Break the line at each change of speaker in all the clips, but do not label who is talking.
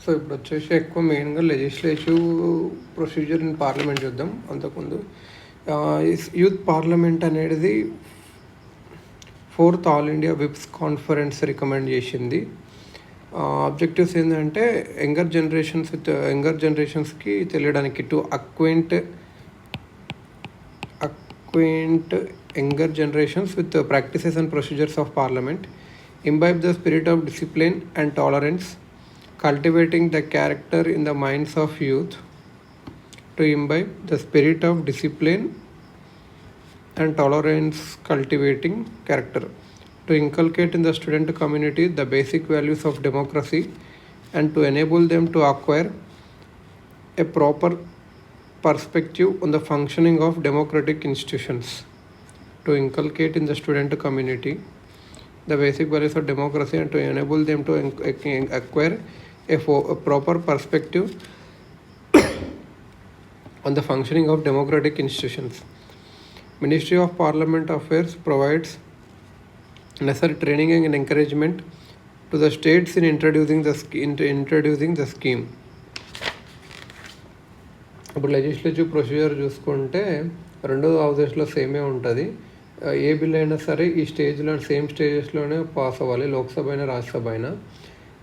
So ఇప్పుడు వచ్చేసి ఎక్కువ మెయిన్గా లెజిస్లేటివ్ ప్రొసీజర్ ఇన్ పార్లమెంట్ చూద్దాం. అంతకుముందు యూత్ పార్లమెంట్ అనేది 4th all India whips conference recommend చేసింది. ఆబ్జెక్టివ్స్ ఏంటంటే యంగర్ జనరేషన్స్కి తెలియడానికి to acquaint younger generations with practices and procedures of parliament, imbibe the spirit of discipline and tolerance, cultivating the character in the minds of youth, to imbibe the spirit of discipline and tolerance, cultivating character, to inculcate in the student community the basic values of democracy and to enable them to acquire a proper perspective on the functioning of democratic institutions, to inculcate in the student community the basic values of democracy and to enable them to acquire a proper perspective on the functioning of democratic institutions. Ministry of Parliament Affairs provides necessary training and encouragement to the states in introducing the scheme. ఇప్పుడు legislative procedure చూసుకుంటే రెండు హౌసెస్లో సేమే ఉంటుంది. ఏ bill అయినా సరే ఈ స్టేజ్లో same స్టేజెస్లోనే pass అవ్వాలి, లోక్సభ అయినా రాజ్యసభ అయినా.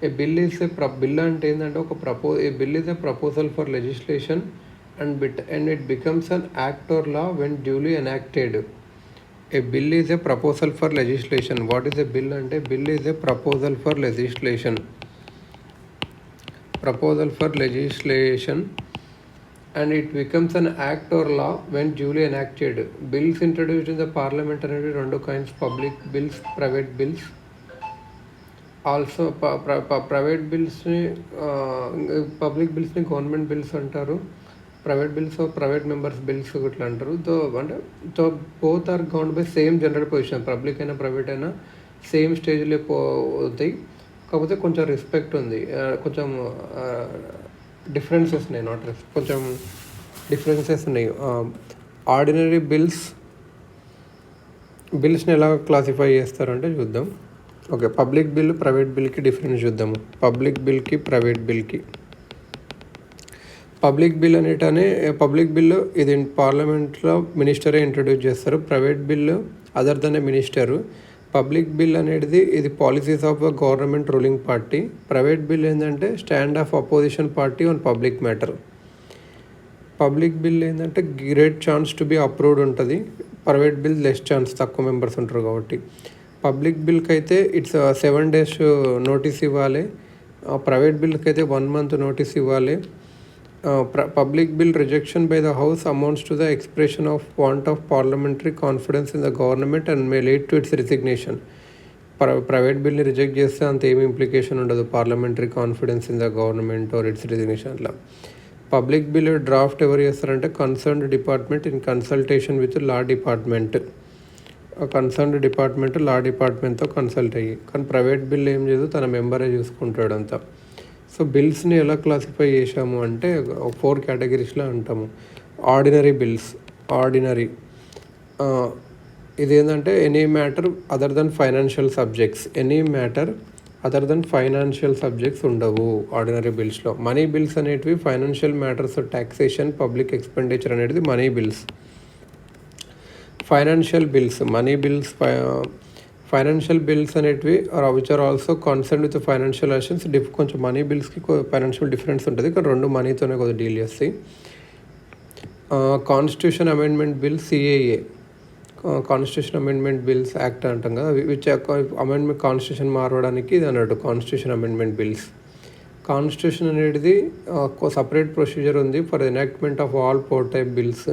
ఏ బిల్ ఈజ్ బిల్ అంటే ఏంటంటే a bill is a proposal for legislation and it becomes an act or law when duly enacted. A bill is a proposal for legislation. What is a bill అంటే bill is a proposal for legislation and it becomes an act or law when duly enacted. Bills introduced in the parliament అనేది రెండు kinds, public bills, private bills. Also private బిల్స్ని public బిల్స్ని government bills అంటారు, private bills private members bills ఇట్లా అంటారు. తో both are govern by same general position. Public అయినా private అయినా సేమ్ స్టేజ్లో పోతాయి, కాకపోతే కొంచెం రెస్పెక్ట్ ఉంది, కొంచెం డిఫరెన్సెస్ ఉన్నాయి, కొంచెం డిఫరెన్సెస్ ఉన్నాయి. ఆర్డినరీ బిల్స్ని ఎలా క్లాసిఫై చేస్తారంటే చూద్దాం. ఓకే, పబ్లిక్ బిల్ ప్రైవేట్ బిల్కి డిఫరెన్స్ చూద్దాము. పబ్లిక్ బిల్కి ప్రైవేట్ బిల్కి. పబ్లిక్ బిల్లు ఇది పార్లమెంట్లో మినిస్టరే ఇంట్రడ్యూస్ చేస్తారు. Private bill other than a minister. Public bill అనేది ఇది policies of government ruling party. Private bill ఏంటంటే stand of opposition party on public matter. Public bill ఏంటంటే great chance to be approved ఉంటుంది. Private bill less chance, తక్కువ members ఉంటారు కాబట్టి. Public బిల్కి అయితే ఇట్స్ 7 days నోటీస్ ఇవ్వాలి. ప్రైవేట్ బిల్కి అయితే 1 month నోటీస్ ఇవ్వాలి. Public bill rejection by the House amounts to the expression of want of parliamentary confidence in the government and may lead to its resignation. Private బిల్ని reject చేస్తే అంత ఏమి implication ఉండదు, parliamentary confidence in the government or its resignation అట్లా. Public bill draft ఎవరు చేస్తారంటే concerned department in consultation with law department. Concerned department law డిపార్ట్మెంట్తో consult అయ్యి. కానీ ప్రైవేట్ బిల్ ఏం చేయదు, తన మెంబరే చూసుకుంటాడు అంతా. సో బిల్స్ని ఎలా క్లాసిఫై చేసాము అంటే 4 categories అంటాము. Ordinary bills. ఇది ఏంటంటే any matter other than financial subjects ఉండవు ఆర్డినరీ బిల్స్లో. మనీ బిల్స్ అనేటివి financial matters, taxation, public expenditure అనేది మనీ బిల్స్. ఫైనాన్షియల్ బిల్స్ అనేటివి which are also concern with financial actions. కొంచెం మనీ బిల్స్కి ఫైనాన్షియల్ డిఫరెన్స్ ఉంటుంది, కానీ రెండు మనీతోనే కొద్దిగా డీల్ చేస్తాయి. Constitution amendment bill, CAA, constitution amendment bills act అంటాం కదా, విచ్ అమెండ్మెంట్ కాన్స్టిట్యూషన్ మారడానికి ఇది అన్నట్టు కాన్స్టిట్యూషన్ అమెండ్మెంట్ బిల్స్. కాన్స్టిట్యూషన్ అనేది సపరేట్ ప్రొసీజర్ ఉంది for enactment of all 4 type bills.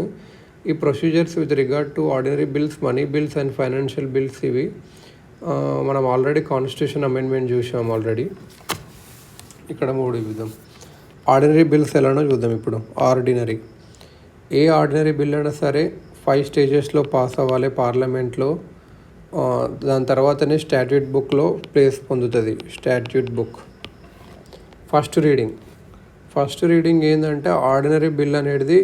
ఈ procedures with regard to ordinary bills, money bills and financial bills ఇవి మనం ఆల్రెడీ కాన్స్టిట్యూషన్ అమెండ్మెంట్ చూసాం ఆల్రెడీ. ఇక్కడ 3 చూద్దాం. ఆర్డినరీ బిల్స్ ఎలానో చూద్దాం ఇప్పుడు. ఏ ఆర్డినరీ బిల్ అయినా సరే 5 stagesలో పాస్ అవ్వాలి పార్లమెంట్లో. దాని తర్వాతనే స్టాట్యూట్ బుక్లో ప్లేస్ పొందుతుంది. Statute book. ఫస్ట్ రీడింగ్ ఏంటంటే ఆర్డినరీ బిల్ అనేది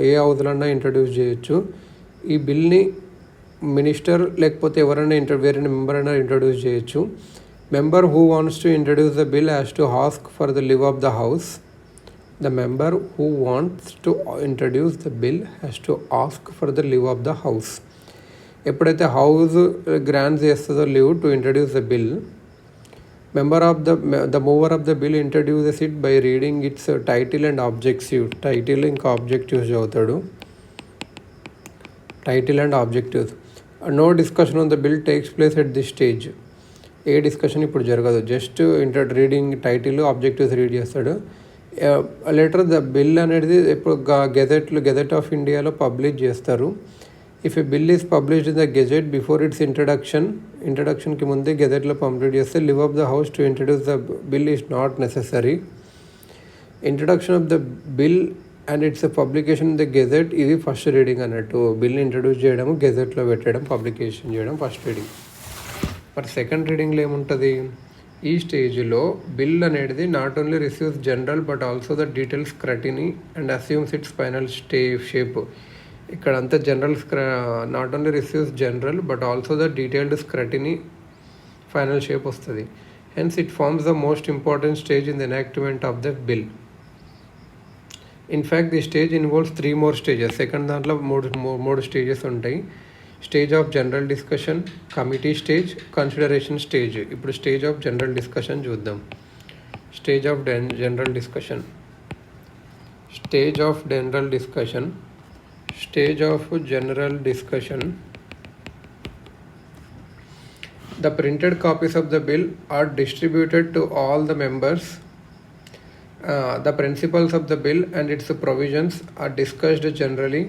ఏ హౌస్లన్నా ఇంట్రడ్యూస్ చేయొచ్చు. ఈ బిల్ని మినిస్టర్ లేకపోతే ఎవరైనా వేరే మెంబర్ అయినా ఇంట్రడ్యూస్ చేయొచ్చు. member who wants to introduce the bill has to ask for the leave of the house. The member who wants to introduce the bill has to ask for the leave of the house. ఎప్పుడైతే house grant చేస్తుందో leave to introduce the bill, member of the mover of the bill introduces it by reading its title and objective. Title ఇంకా objectives చదువుతాడు. Title and objectives. No discussion on the bill takes place at the stage. ఏ discussion ఇప్పుడు జరగదు, just reading title objectives read చేస్తాడు. Later the bill అనేది ఇప్పుడు gazette of ఇండియాలో publish చేస్తారు. If a bill is published in the gazette before its ఇంట్రడక్షన్కి ముందే గెజెట్లో పంప్లీట్ చేస్తే leave of the house to introduce the bill is not necessary. Introduction of the bill and its publication in the gazette, ఇది first reading అన్నట్టు. బిల్ని introduce చేయడం, గెజెట్లో పెట్టడం, పబ్లికేషన్ చేయడం ఫస్ట్ రీడింగ్. మరి సెకండ్ రీడింగ్లో ఏముంటుంది? ఈ స్టేజ్లో బిల్ అనేది not only receives general but also the detail scrutiny and assumes its final shape. ఇక్కడ అంతా not only receives general but also the detailed scrutiny final shape వస్తుంది. Hence it forms the most important stage in the enactment of the bill. In fact the stage involves 3 more stages. Second దాంట్లో మూడు stages ఉంటాయి. Stage of general discussion, committee stage, consideration stage. ఇప్పుడు stage of general discussion చూద్దాం. Stage of general discussion. Stage of general discussion. Stage of general discussion. The printed copies of the bill are distributed to all the members. The principles of the bill and its provisions are discussed generally.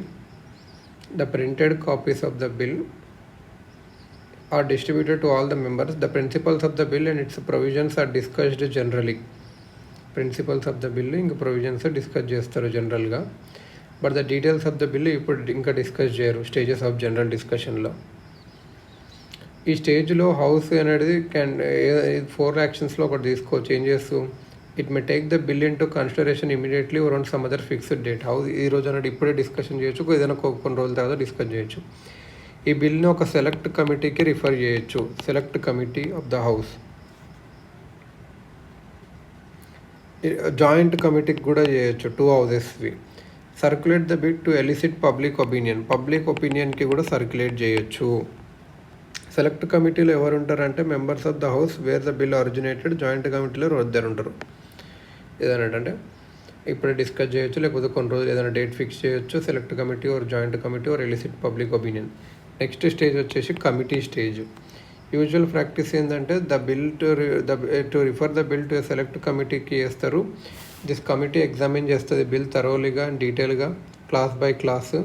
The printed copies of the bill are distributed to all the members. The principles of the bill and its provisions are discussed generally. Principles of the bill ఇంకా provisions discuss చేస్తారు జనరల్గా. But the details of the bill ఇప్పుడు ఇంకా discuss చేయరు stages of general డిస్కషన్లో. ఈ స్టేజ్లో house అనేది 4 యాక్షన్స్లో ఒకటి తీసుకోవచ్చు. ఏం చేస్తూ it may take the bill in to consideration immediately are on some other fixed date. House ఈ రోజు అన్నట్టు ఇప్పుడే డిస్కషన్ చేయొచ్చు, ఏదైనా కొన్ని రోజుల తర్వాత డిస్కస్ చేయొచ్చు. ఈ బిల్ని ఒక సెలెక్ట్ కమిటీకి రిఫర్ చేయొచ్చు. Select committee of the house. Joint కమిటీకి కూడా చేయొచ్చు, 2 houses. Circulate the bill to elicit public ఒపీనియన్కి కూడా సర్క్యులేట్ చేయొచ్చు. సెలెక్ట్ కమిటీలో ఎవరు ఉంటారంటే members of the house where the bill originated. Joint కమిటీలో ఇద్దరు ఉంటారు. ఏదన్నట్టంటే ఇప్పుడే డిస్కస్ చేయొచ్చు, లేకపోతే కొన్ని రోజులు ఏదైనా డేట్ ఫిక్స్ చేయొచ్చు. Select committee or joint committee or elicit public opinion. Next stage వచ్చేసి కమిటీ స్టేజ్. యూజువల్ ప్రాక్టీస్ ఏంటంటే to refer the bill to select కమిటీకి చేస్తారు. దిస్ కమిటీ ఎగ్జామిన్ చేస్తుంది బిల్ థరోలీగా అండ్ డీటెయిల్గా, క్లాస్ బై క్లాస్.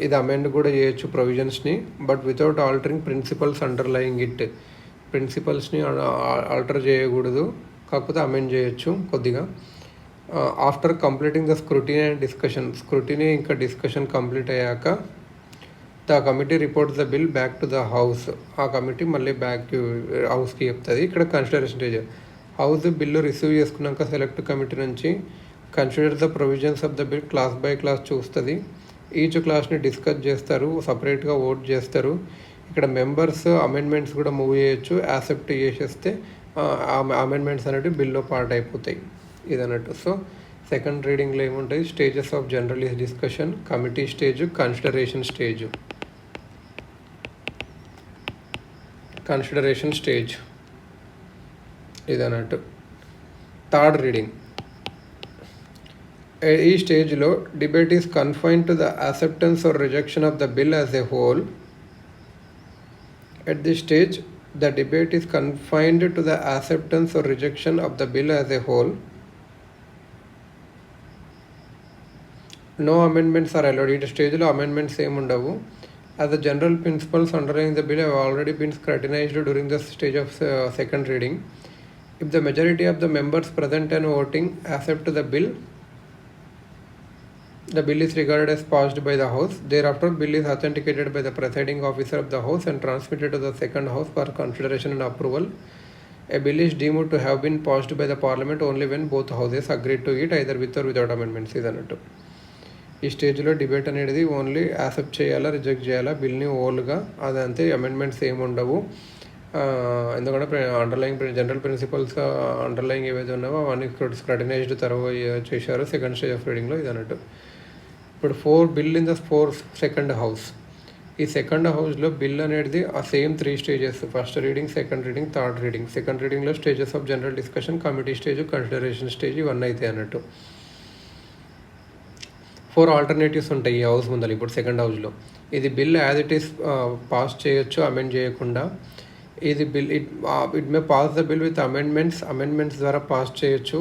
ఇది amend కూడా చేయొచ్చు ప్రొవిజన్స్ని, but without altering principles underlying it. ప్రిన్సిపల్స్ని ఆల్టర్ చేయకూడదు, కాకపోతే అమెండ్ చేయొచ్చు కొద్దిగా. After completing the scrutiny and discussion. Scrutiny ఇంకా డిస్కషన్ కంప్లీట్ అయ్యాక the committee reports the bill back to the house. ఆ కమిటీ మళ్ళీ హౌస్కి చెప్తుంది. ఇక్కడ consideration stage. House bill receive చేసుకున్నాక సెలెక్ట్ కమిటీ నుంచి consider the provisions of the bill class by class చూస్తుంది. ఈచ్ క్లాస్ని డిస్కస్ చేస్తారు, సపరేట్గా ఓట్ చేస్తారు. ఇక్కడ మెంబర్స్ అమెండ్మెంట్స్ కూడా మూవ్ చేయొచ్చు. యాక్సెప్ట్ చేసేస్తే అమెండ్మెంట్స్ అనేవి బిల్లో పార్ట్ అయిపోతాయి ఇదన్నట్టు. సో సెకండ్ రీడింగ్లో ఏముంటాయి? Stages of general discussion, committee stage, consideration stage. Consideration stage ఇదన్నట్టు. Third reading. ఈ స్టేజ్లో debate is confined to the acceptance or rejection of the bill as a whole. At this stage the debate is confined to the acceptance or rejection of the bill as a whole. No amendments are allowed. ఈ స్టేజ్లో amendments ఏముండవు. As the general principles underline the bill have already been scrutinised during the stage of second reading. If the majority of the members present and voting accept the bill is regarded as passed by the House. Thereafter, bill is authenticated by the presiding officer of the House and transmitted to the second House for consideration and approval. A bill is deemed to have been passed by the Parliament only when both houses agreed to it, either with or without amendments. ఇదన్నట్టు. ఈ స్టేజ్లో debate అనేది only accept చేయాలా, reject చేయాలా బిల్ని ఓల్గా, అదంతే. Amendments ఏమి ఉండవు. ఎందుకంటే general principles underlying ఏవైతే ఉన్నావో అవన్నీ స్క్రటినైజ్డ్ తర్వాత చేశారు సెకండ్ స్టేజ్ ఆఫ్ రీడింగ్లో ఇది అన్నట్టు. ఇప్పుడు bill in the second house. ఈ సెకండ్ హౌస్లో బిల్ అనేది ఆ same 3 stages, first reading, second reading, third reading. Second రీడింగ్లో stages of general discussion, committee stage, consideration stage ఇవన్నీ అయితే అన్నట్టు 4 ఆల్టర్నేటివ్స్ ఉంటాయి ఈ హౌస్ ముందర. ఇప్పుడు సెకండ్ హౌస్లో ఇది bill as it is pass చేయొచ్చు, అమెండ్ చేయకుండా. ఇది bill it may pass the bill with amendments ద్వారా పాస్ చేయొచ్చు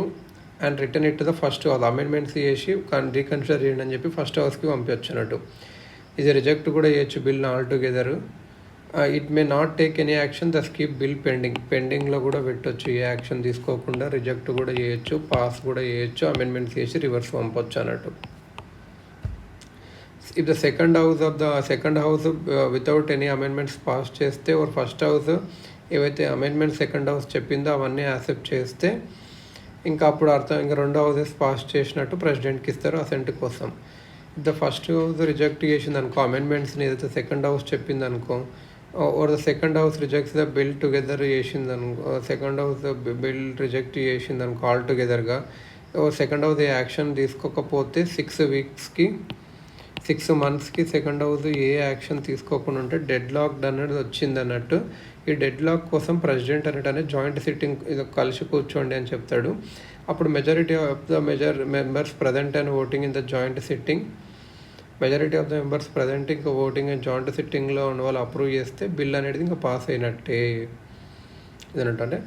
and return it to the first house. Amendments చేసి రీకన్సిడర్ చేయండి అని చెప్పి ఫస్ట్ హౌస్కి పంపించచ్చు అన్నట్టు. ఇది రిజెక్ట్ కూడా చేయొచ్చు bill all together. It may not take any action the keep bill పెండింగ్లో కూడా పెట్టొచ్చు. ఏ యాక్షన్ తీసుకోకుండా రిజెక్ట్ కూడా చేయొచ్చు, పాస్ కూడా చేయొచ్చు, అమెండ్మెంట్స్ చేసి రివర్స్ పంపొచ్చు అన్నట్టు. If the second house without any amendments pass చేస్తే ఓర్ ఫస్ట్ హౌస్ ఏవైతే అమెండ్మెంట్ సెకండ్ హౌస్ చెప్పిందో అవన్నీ యాక్సెప్ట్ చేస్తే ఇంకా అప్పుడు ఇంకా 2 హౌసెస్ పాస్ చేసినట్టు ప్రెసిడెంట్కి ఇస్తారు అసెంట్ కోసం. ద ఫస్ట్ హౌస్ రిజెక్ట్ చేసింది అనుకో అమెండ్మెంట్స్ని, ఏదైతే సెకండ్ హౌస్ చెప్పింది అనుకో, or the second house rejects the bill together చేసింది అనుకో, సెకండ్ హౌస్ బిల్ రిజెక్ట్ చేసింది అనుకో ఆల్ టుగెదర్గా, సెకండ్ హౌస్ ఏ యాక్షన్ తీసుకోకపోతే 6 మంత్స్కి సెకండ్ హౌస్ ఏ యాక్షన్ తీసుకోకుండా ఉంటే డెడ్ లాక్ అనేది వచ్చింది అన్నట్టు. ఈ డెడ్ లాక్ కోసం ప్రెసిడెంట్ అనేది జాయింట్ సిట్టింగ్ ఇది కలిసి కూర్చోండి అని చెప్తాడు. అప్పుడు majority of the members present and voting in the joint sitting, majority of the members present ఇంకా ఓటింగ్ అండ్ జాయింట్ సిట్టింగ్లో ఉన్న వాళ్ళు అప్రూవ్ చేస్తే బిల్ అనేది ఇంకా పాస్ అయినట్టే ఇదన్నట్టు. అంటే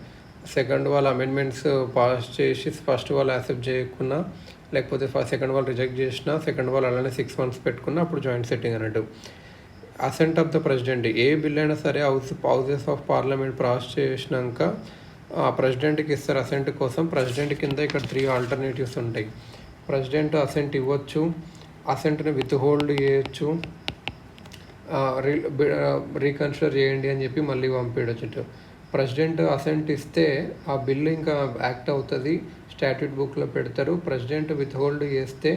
సెకండ్ వాళ్ళు అమెండ్మెంట్స్ పాస్ చేసి ఫస్ట్ వాళ్ళు యాక్సెప్ట్ చేయకున్నా, లేకపోతే సెకండ్ వాళ్ళు రిజెక్ట్ చేసినా, సెకండ్ వాళ్ళు అలానే 6 మంత్స్ పెట్టుకున్నా అప్పుడు జాయింట్ సెట్టింగ్ అన్నట్టు. అసెంట్ ఆఫ్ ద ప్రెసిడెంట్, ఏ బిల్ అయినా సరే హౌసెస్ ఆఫ్ పార్లమెంట్ పాస్ చేసినాక ప్రెసిడెంట్కి ఇస్తారు అసెంట్ కోసం. ప్రెసిడెంట్ కింద ఇక్కడ 3 ఆల్టర్నేటివ్స్ ఉంటాయి. ప్రెసిడెంట్ అసెంట్ ఇవ్వచ్చు, అసెంట్ని విత్ హోల్డ్ చేయొచ్చు, రీకన్సిడర్ చేయండి అని చెప్పి మళ్ళీ పంపించవచ్చు. ప్రెసిడెంట్ అసెంట్ ఇస్తే ఆ బిల్లు ఇంకా యాక్ట్ అవుతుంది, స్టాట్యూట్ బుక్లో పెడతారు. ప్రెసిడెంట్ విత్ హోల్డ్ చేస్తే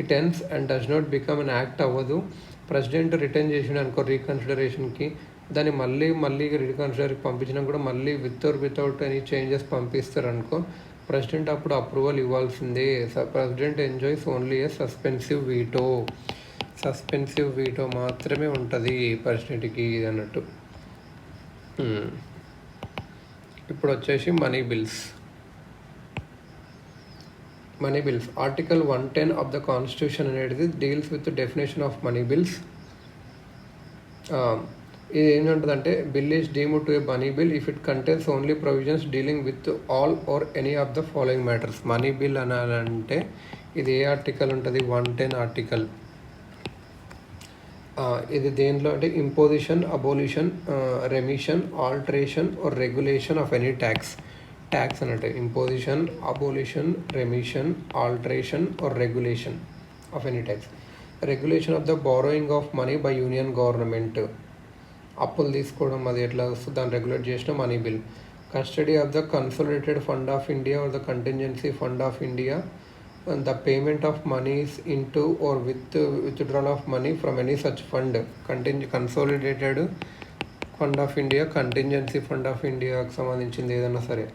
it ends and does not become an act అవ్వదు. ప్రెసిడెంట్ రిటర్న్ చేసిన అనుకో రీకన్సిడరేషన్కి, దాన్ని మళ్ళీ రీకన్సిడర్కి పంపించినా కూడా మళ్ళీ వితౌట్ ఎనీ చేంజెస్ పంపిస్తారు అనుకో, ప్రెసిడెంట్ అప్పుడు అప్రూవల్ ఇవ్వాల్సిందే. President enjoys only a suspensive veto మాత్రమే ఉంటుంది ప్రెసిడెంట్కి అన్నట్టు. ఇప్పుడు వచ్చేసి money bills. Article 110 of the constitution అనేది deals with definition of money bills. ఇది ఏంటంటే bill is deemed to a money bill if it contains only provisions dealing with all or any of the following matters. Money bill అనాలంటే ఇది ఏ article ఉంటుంది? 110 article. ఇది దేనిలో అంటే imposition, abolition, remission, alteration or regulation of any tax అన్నట్టు. Imposition, abolition, remission, alteration or regulation of any tax. Regulation of the borrowing of money by union government, అప్పులు తీసుకోవడం అది ఎట్లా వస్తుంది దాన్ని రెగ్యులేట్ చేసిన money bill. Custody of the consolidated fund of India or the contingency fund of India, the payment of monies into or withdrawal of money from any such fund, consolidated fund of India, contingency fund of India కి సంబంధించింది ఏదైనా సరే.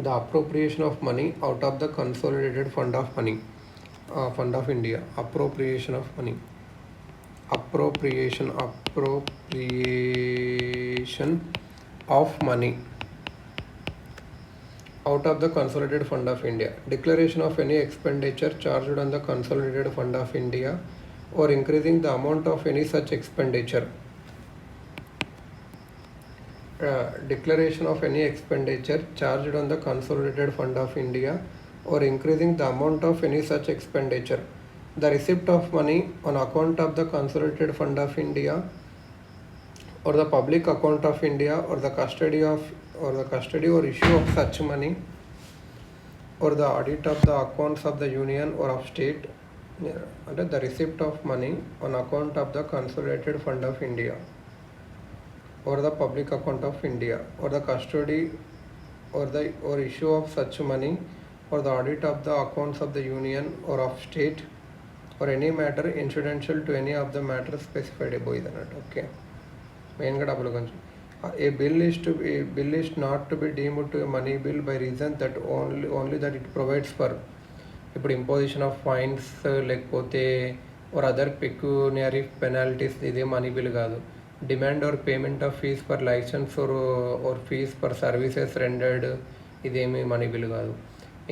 The appropriation of money out of the consolidated fund of India, appropriation of money out of the consolidated fund of India. Declaration of any expenditure charged on the consolidated fund of India or increasing the amount of any such expenditure. Declaration of any expenditure charged on the consolidated fund of India or increasing the amount of any such expenditure. The receipt of money on account of the consolidated fund of India or the public account of India or the custody or issue of such money or the audit of the accounts of the union or of state, and the receipt of money on account of the consolidated fund of India or the public account of India or the custody or issue of such money or the audit of the accounts of the union or of state or any matter incidental to any of the matters specified above. Okay, మెయిన్గా డబ్బులు కొంచెం A bill is not to be deemed to a money bill by reason that only that it provides for ఇప్పుడు imposition of fines లేకపోతే or other pecuniary penalties ఇదే money bill కాదు. Demand or payment of fees for license or fees for services rendered ఇదేమి money bill కాదు.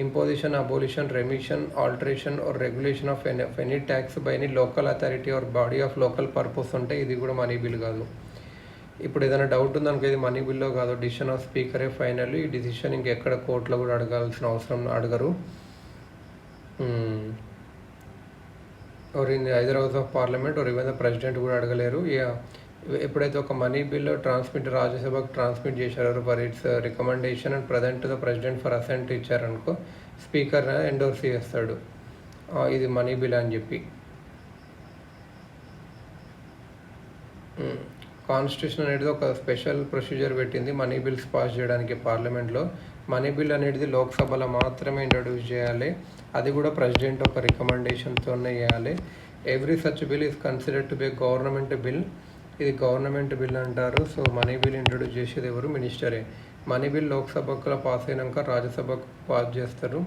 Imposition, abolition, remission, alteration or regulation of any tax by any local authority or body of local purpose ఉంటే ఇది కూడా money bill కాదు. ఇప్పుడు ఏదైనా doubt ఉందనుకో ఇది మనీ బిల్లో కాదు, డిసిషన్ ఆఫ్ స్పీకరే ఫైనల్. ఈ డిసిషన్ ఇంకెక్కడ కోర్టులో కూడా అడగాల్సిన అవసరం అడగరు. In either house of parliament or even the president కూడా అడగలేరు. ఎప్పుడైతే ఒక మనీ బిల్ రాజ్యసభకు ట్రాన్స్మిట్ చేశారో for its recommendation and present to the president for assent ఇచ్చారనుకో స్పీకర్ ఎండోర్స్ చేస్తాడు ఇది మనీ బిల్ అని చెప్పి. కాన్స్టిట్యూషన్ అనేది ఒక స్పెషల్ ప్రొసీజర్ పెట్టింది మనీ బిల్స్ పాస్ చేయడానికి పార్లమెంట్లో. మనీ బిల్ అనేది లోక్సభలో మాత్రమే ఇంట్రడ్యూస్ చేయాలి, అది కూడా ప్రెసిడెంట్ ఒక రికమెండేషన్తోనే చేయాలి. Every such bill is considered to be government bill. ఇది గవర్నమెంట్ బిల్ అంటారు. సో మనీ బిల్ ఇంట్రడ్యూస్ చేసేది ఎవరు? మినిస్టరే. మనీ బిల్ లోక్సభలో పాస్ అయినాక రాజ్యసభకు పాస్ చేస్తారు.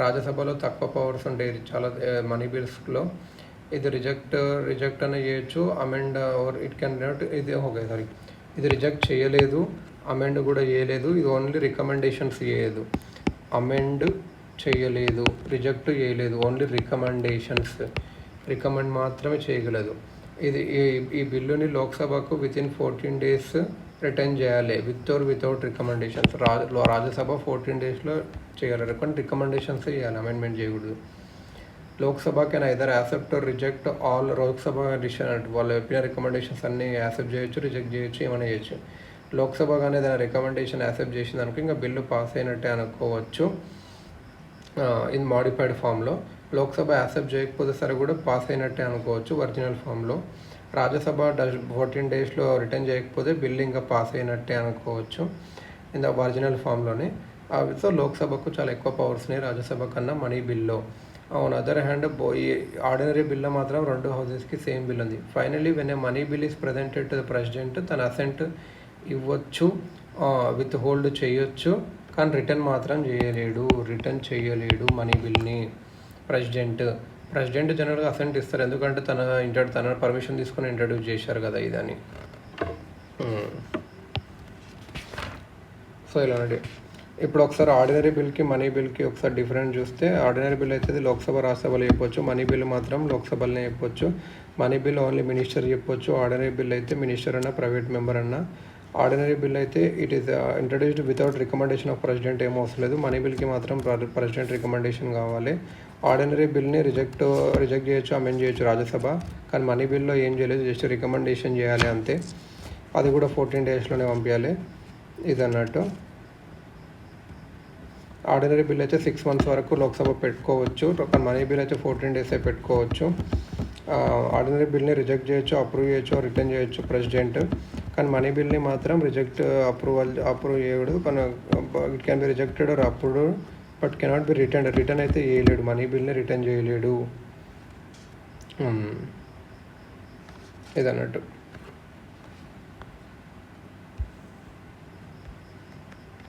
రాజ్యసభలో తక్కువ పవర్స్ ఉంటాయి చాలా మనీ బిల్స్లో. ఇది రిజెక్ట్ అని చేయొచ్చు, amend or it can not. ఇది రిజెక్ట్ చేయలేదు, అమెండ్ కూడా చేయలేదు. ఇది ఓన్లీ రికమెండేషన్స్ చేయలేదు, అమెండ్ చేయలేదు, రిజెక్ట్ చేయలేదు. ఓన్లీ రికమెండ్ మాత్రమే చేయగలదు. ఈ బిల్లుని లోక్సభకు వితిన్ 14 days రిటర్న్ చేయాలి, with or without recommendations. Rajya Sabha 14 daysలో చేయాలి, కానీ రికమెండేషన్స్ చేయాలి, అమెండ్మెంట్ చేయకూడదు. Lok Sabha can either accept or reject all. Lok Sabha decision వాళ్ళు చెప్పిన రికమెండేషన్స్ అన్నీ యాక్సెప్ట్ చేయొచ్చు, రిజెక్ట్ చేయొచ్చు, ఏమైనా చేయొచ్చు. లోక్సభ కానీ ఏదైనా రికమెండేషన్ యాక్సెప్ట్ చేసింది అనుకో ఇంకా బిల్లు పాస్ అయినట్టే అనుకోవచ్చు ఇన్ మాడిఫైడ్ ఫామ్లో. లోక్సభ యాక్సెప్ట్ చేయకపోతే సరే కూడా పాస్ అయినట్టే అనుకోవచ్చు ఒరిజినల్ ఫామ్లో. రాజ్యసభ 14 daysలో రిటర్న్ చేయకపోతే బిల్లు ఇంకా పాస్ అయినట్టే అనుకోవచ్చు ఇన్ ద ఒరిజినల్ ఫామ్లోనే. సో లోక్సభకు చాలా ఎక్కువ పవర్స్ ఉన్నాయి రాజ్యసభ కన్నా మనీ బిల్లో. ఆన్ అదర్ హ్యాండ్ ఈ ఆర్డినరీ బిల్లో మాత్రం 2 హౌసెస్కి సేమ్ బిల్ ఉంది. Finally when a money bill is presented to the president తన అసెంట్ ఇవ్వచ్చు, విత్ హోల్డ్ చేయొచ్చు, కానీ రిటర్న్ మాత్రం రిటర్న్ చేయలేడు మనీ బిల్ని ప్రెసిడెంట్ జనరల్గా అసెంట్ ఇస్తారు, ఎందుకంటే తన పర్మిషన్ తీసుకొని ఇంట్రడ్యూస్ చేశారు కదా ఇదని. సో ఇలాంటి ఇప్పుడు ఒకసారి ఆర్డినరీ బిల్కి మనీ బిల్కి ఒకసారి డిఫరెంట్ చూస్తే, ఆర్డినరీ బిల్ అయితే లోక్సభ రాజ్యసభలో చెప్పొచ్చు, మనీ బిల్ మాత్రం లోక్సభలోనే చెప్పొచ్చు. మనీ బిల్ ఓన్లీ మినిస్టర్ చెప్పొచ్చు, ఆర్డినరీ బిల్ అయితే మినిస్టర్ అన్న ప్రైవేట్ మెంబర్ అన్న. ఆర్డినరీ బిల్ అయితే it is introduced without recommendation of president ఏం అవసరం లేదు, మనీ బిల్కి మాత్రం ప్రెసిడెంట్ రికమెండేషన్ కావాలి. ఆర్డినరీ బిల్ని రిజెక్ట్ చేయొచ్చు, అమెండ్ చేయొచ్చు రాజ్యసభ, కానీ మనీ బిల్లో ఏం చేయలేదు, జస్ట్ రికమెండేషన్ చేయాలి అంతే. అది కూడా 14 daysలోనే పంపించాలి ఇది అన్నట్టు. ఆర్డినరీ బిల్ అయితే 6 months వరకు లోక్సభ పెట్టుకోవచ్చు, కానీ మనీ బిల్ అయితే 14 days పెట్టుకోవచ్చు. ఆర్డినరీ బిల్ని రిజెక్ట్ చేయొచ్చు, అప్రూవ్ చేయొచ్చు, రిటర్న్ చేయొచ్చు ప్రెసిడెంట్, కానీ మనీ బిల్ని మాత్రం అప్రూవ్ చేయకూడదు. కానీ it can be rejected or approved but cannot be return అయితే చేయలేడు, మనీ బిల్ని రిటర్న్ చేయలేడు ఇదన్నట్టు.